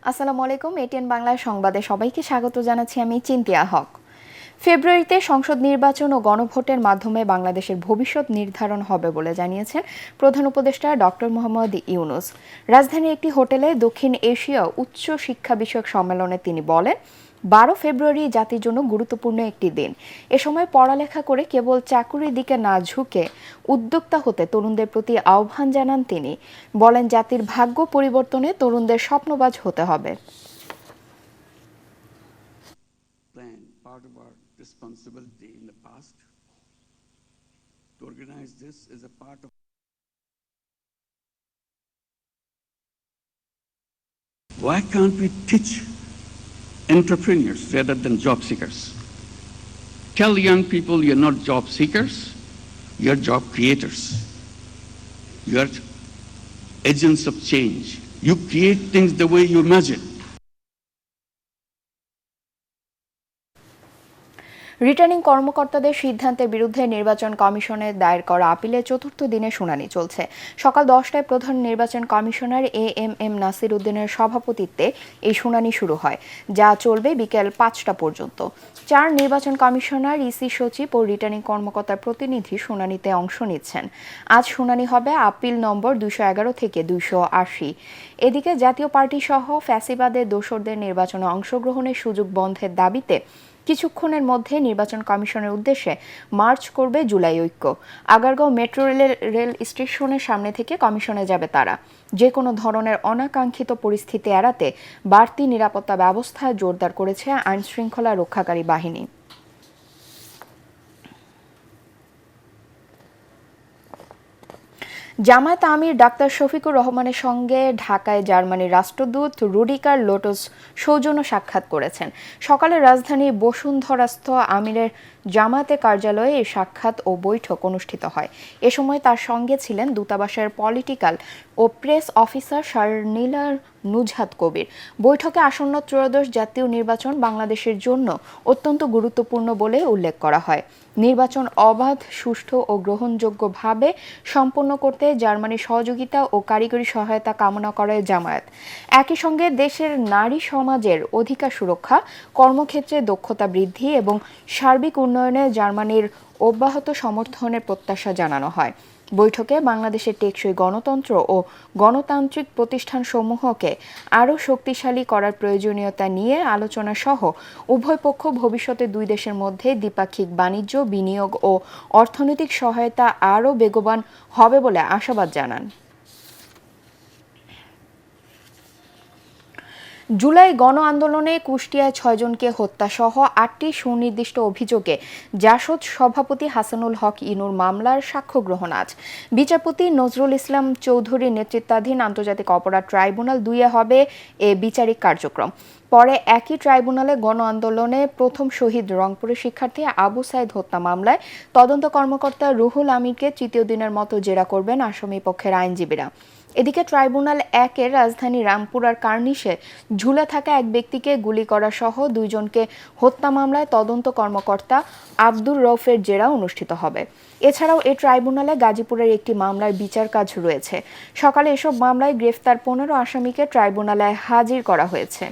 আসসালামু আলাইকুম। এটিএন বাংলার সংবাদে সবাইকে স্বাগত জানাচ্ছি আমি চিন্তিয়া হক। ফেব্রুয়ারিতে সংসদ নির্বাচন ও গণভোটের মাধ্যমে বাংলাদেশের ভবিষ্যৎ নির্ধারণ হবে বলে জানিয়েছেন প্রধান উপদেষ্টা ডক্টর মোহাম্মদ ইউনূস। রাজধানীর একটি হোটেলে দক্ষিণ এশীয় উচ্চ শিক্ষা বিষয়ক সম্মেলনে তিনি বলেন, 12 ফেব্রুয়ারি জাতির জন্য গুরুত্বপূর্ণ একটি দিন। এ সময় পড়ালেখা করে কেবল চাকুরির দিকে না ঝুঁকে উদ্যোক্তা হতে তরুণদের প্রতি আহ্বান জানান তিনি। বলেন, জাতির ভাগ্য পরিবর্তনে তরুণদের স্বপ্নবাজ হতে হবে। Part of our responsibility in the past to organize this is a part of why can't we teach entrepreneurs rather than job seekers? Tell young people you're not job seekers, you're job creators. You're agents of change. You create things the way you imagine. Returning কর্মকর্তাদের সিদ্ধান্তের বিরুদ্ধে নির্বাচন কমিশনের দায়ের করা আপিলে চতুর্থ দিনে শুনানি চলছে। সকাল 10টায় প্রধান নির্বাচন কমিশনার এএমএম নাসির উদ্দিনের সভাপতিত্বে এই শুনানি শুরু হয়, যা চলবে বিকেল 5টা পর্যন্ত। 4 নির্বাচন কমিশনার, ইসি সচিব ও রিটার্নিং কর্মকর্তার প্রতিনিধি শুনানিতে অংশ নিচ্ছেন। আজ শুনানি হবে আপিল নম্বর 211 থেকে 280। এদিকে জাতীয় পার্টি সহ ফ্যাসিবাদের দোসরদের নির্বাচনে অংশগ্রহণের সুযোগ বন্ধের দাবিতে কিছুক্ষণের মধ্যে নির্বাচন কমিশনের উদ্দেশ্যে মার্চ করবে জুলাই ঐক্য। আগারগাঁও মেট্রো রেল স্টেশনের সামনে থেকে কমিশনে যাবে তারা। যে কোনো ধরনের অনাকাঙ্ক্ষিত পরিস্থিতি এড়াতে বাড়তি নিরাপত্তা ব্যবস্থা জোরদার করেছে আইনশৃঙ্খলা রক্ষাকারী বাহিনী। জামায়াত আমির ডাক্তার শফিকুর রহমানের সঙ্গে ঢাকায় জার্মানির রাষ্ট্রদূত রুডিকার লোটস সৌজন্য সাক্ষাৎ করেছেন। সকালে রাজধানীর বসুন্ধরাস্থ আমিরের জামায়াতের কার্যালয়ে এই সাক্ষাৎ ও বৈঠক অনুষ্ঠিত হয়। এ সময় তার সঙ্গে ছিলেন দূতাবাসের পলিটিক্যাল ও প্রেস অফিসার শারনীলার নুজহাত কবির। বৈঠকে আসন্ন ত্রয়োদশ জাতীয় নির্বাচন বাংলাদেশের জন্য অত্যন্ত গুরুত্বপূর্ণ বলে উল্লেখ করা হয়। নির্বাচন অবাধ, সুষ্ঠু ও গ্রহণযোগ্যভাবে সম্পন্ন করতে জার্মানির সহযোগিতা ও কারিগরি সহায়তা কামনা করে জামায়াত। একই সঙ্গে দেশের নারী সমাজের অধিকার সুরক্ষা, কর্মক্ষেত্রে দক্ষতা বৃদ্ধি এবং সার্বিক উন্নয়নে জার্মানির অব্যাহত সমর্থনের প্রত্যাশা জানানো হয়। বৈঠকে বাংলাদেশের টেকসই গণতন্ত্র ও গণতান্ত্রিক প্রতিষ্ঠানসমূহকে আরও শক্তিশালী করার প্রয়োজনীয়তা নিয়ে আলোচনা সহ উভয় পক্ষ ভবিষ্যতে দুই দেশের মধ্যে দ্বিপাক্ষিক বাণিজ্য, বিনিয়োগ ও অর্থনৈতিক সহায়তা আরও বেগবান হবে বলে আশাবাদ জানান। জুলাই গণ আন্দোলনে কুষ্টিয়ায় 6 জনকে হত্যাসহ 8টি সুনির্দিষ্ট অভিযোগে জাসদ সভাপতি হাসানুল হক ইনুর মামলার সাক্ষ্য গ্রহণ আজ। বিচারপতি নজরুল ইসলাম চৌধুরীর নেতৃত্বাধীন আন্তর্জাতিক অপরাধ ট্রাইব্যুনাল 2-এ হবে এ বিচারিক কার্যক্রম। পরে একই ট্রাইব্যুনালে গণ আন্দোলনে প্রথম শহীদ রংপুরের শিক্ষার্থী আবু সাইদ হত্যা মামলায় তদন্ত কর্মকর্তা রুহুল আমিরকে তৃতীয় দিনের মতো জেরা করবেন আসামি পক্ষের আইনজীবীরা। এদিকে ট্রাইব্যুনাল 1-এর রাজধানী রামপুরার কার্নিশে ঝুলে থাকা এক ব্যক্তিকে গুলি করা সহ 2 জনকে হত্যা মামলায় তদন্ত কর্মকর্তা আব্দুর রউফের জেরা অনুষ্ঠিত হবে। এছাড়াও এই ট্রাইব্যুনালে গাজীপুরের একটি মামলার বিচার কাজ রয়েছে। সকালে এসব মামলায় গ্রেফতার 15 আসামিকে ট্রাইব্যুনালে হাজির করা হয়েছে।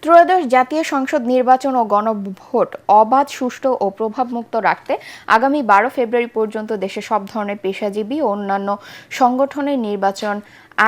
ত্রয়োদশ জাতীয় সংসদ নির্বাচন ও গণভোট অবাধ, সুষ্ঠু ও প্রভাবমুক্ত রাখতে আগামী 12 ফেব্রুয়ারি পর্যন্ত দেশে সব ধরনের পেশাজীবী ও অন্যান্য সংগঠনের নির্বাচন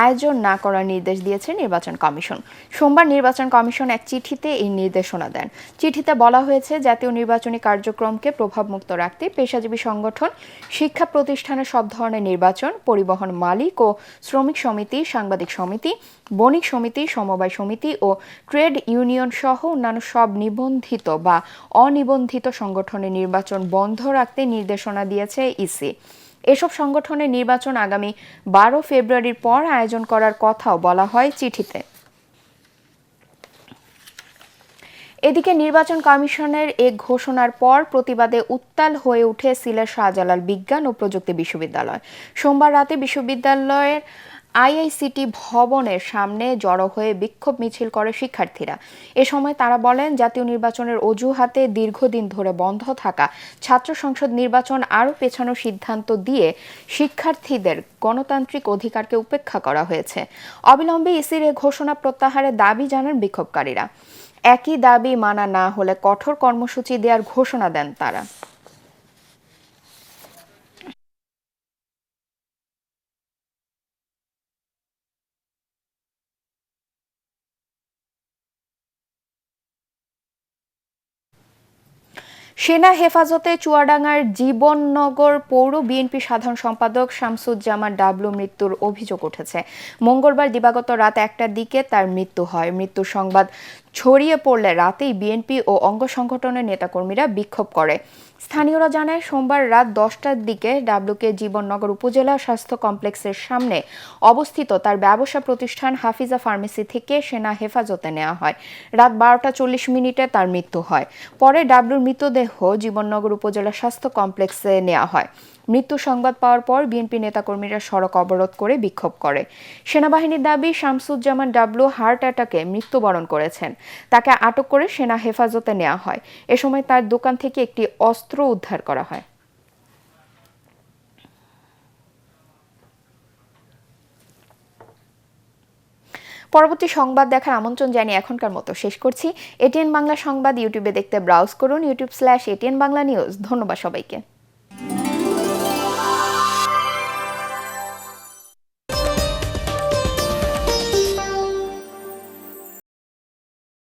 আয়োজন না করার নির্দেশ দিয়েছে নির্বাচন কমিশন। সোমবার নির্বাচন কমিশন এক চিঠিতে এই নির্দেশনা দেন। চিঠিতে বলা হয়েছে, জাতীয় নির্বাচনী কার্যক্রমকে প্রভাবমুক্ত রাখতে পেশাজীবী সংগঠন, শিক্ষা প্রতিষ্ঠানের সব ধরনের নির্বাচন, পরিবহন মালিক ও শ্রমিক সমিতি, সাংবাদিক সমিতি, বণিক সমিতি, সমবায় সমিতি ও ট্রেড ইউনিয়ন সহ অন্যান্য সব নিবন্ধিত বা অনিবন্ধিত সংগঠনের নির্বাচন বন্ধ রাখতে নির্দেশনা দিয়েছে ইসি। এসব সংগঠনের নির্বাচন আগামী 12 ফেব্রুয়ারির পর আয়োজন করার কথাও বলা হয় চিঠিতে। এদিকে নির্বাচন কমিশনের এ ঘোষণার পর প্রতিবাদে উত্তাল হয়ে ওঠে সিলেট শাহজালাল বিজ্ঞান ও প্রযুক্তি বিশ্ববিদ্যালয়। সোমবার রাতে বিশ্ববিদ্যালয়ের আইআইসিটি ভবনের সামনে জড়ো হয়ে বিক্ষোভ মিছিল করে শিক্ষার্থীরা। এ সময় তারা বলেন, জাতীয় নির্বাচনের অজুহাতে দীর্ঘদিন ধরে বন্ধ থাকা ছাত্র সংসদ নির্বাচন আরও পেছানোর সিদ্ধান্ত দিয়ে শিক্ষার্থীদের গণতান্ত্রিক অধিকারকে উপেক্ষা করা হয়েছে। অবিলম্বে ইসির এ ঘোষণা প্রত্যাহারের দাবি জানান বিক্ষোভকারীরা। একই দাবি মানা না হলে কঠোর কর্মসূচি দেওয়ার ঘোষণা দেন তারা। সেনা হেফাজতে চুয়াডাঙ্গার জীবননগর পৌর বিএনপি সাধারণ সম্পাদক শামসুজ্জামান ডাবলু মৃত্যুর অভিযোগ উঠেছে। মঙ্গলবার দিবাগত রাত 1টার দিকে তার মৃত্যু হয়। মৃত্যুর সংবাদ ছড়িয়ে পড়লে রাতেই বিএনপি ও অঙ্গ সংগঠনের নেতাকর্মীরা বিক্ষোভ করে। স্থানীয়রা জানায়, সোমবার রাত 10টার দিকে ডাবলুকে জীবননগর উপজেলা স্বাস্থ্য কমপ্লেক্সের সামনে অবস্থিত তার ব্যবসা প্রতিষ্ঠান হাফিজা ফার্মেসি থেকে সেনা হেফাজতে নেওয়া হয়। রাত 12টা 40 মিনিটে তার মৃত্যু হয়। পরে ডাবলুর মৃতদেহ জীবননগর উপজেলা স্বাস্থ্য কমপ্লেক্সে নেওয়া হয়। মৃত্যু সংবাদ পাওয়ার পর বিএনপি নেতাকর্মীরা সড়ক অবরোধ করে বিক্ষোভ করে। সেনাবাহিনীর দাবি, শামসুজ্জামান ডাবলু হার্ট অ্যাটাকে মৃত্যুবরণ করেছেন। তাকে আটক করে সেনা হেফাজতে নেওয়া হয়। এ সময় তার দোকান থেকে একটি অস্ত্র উদ্ধার করা হয়। পরবর্তী সংবাদ দেখার আমন্ত্রণ জানিয়ে এখনকার মতো শেষ করছি। এটিএন বাংলা সংবাদ ইউটিউবে দেখতে ব্রাউজ করুন, youtube/ATN Bangla News। ধন্যবাদ সবাইকে।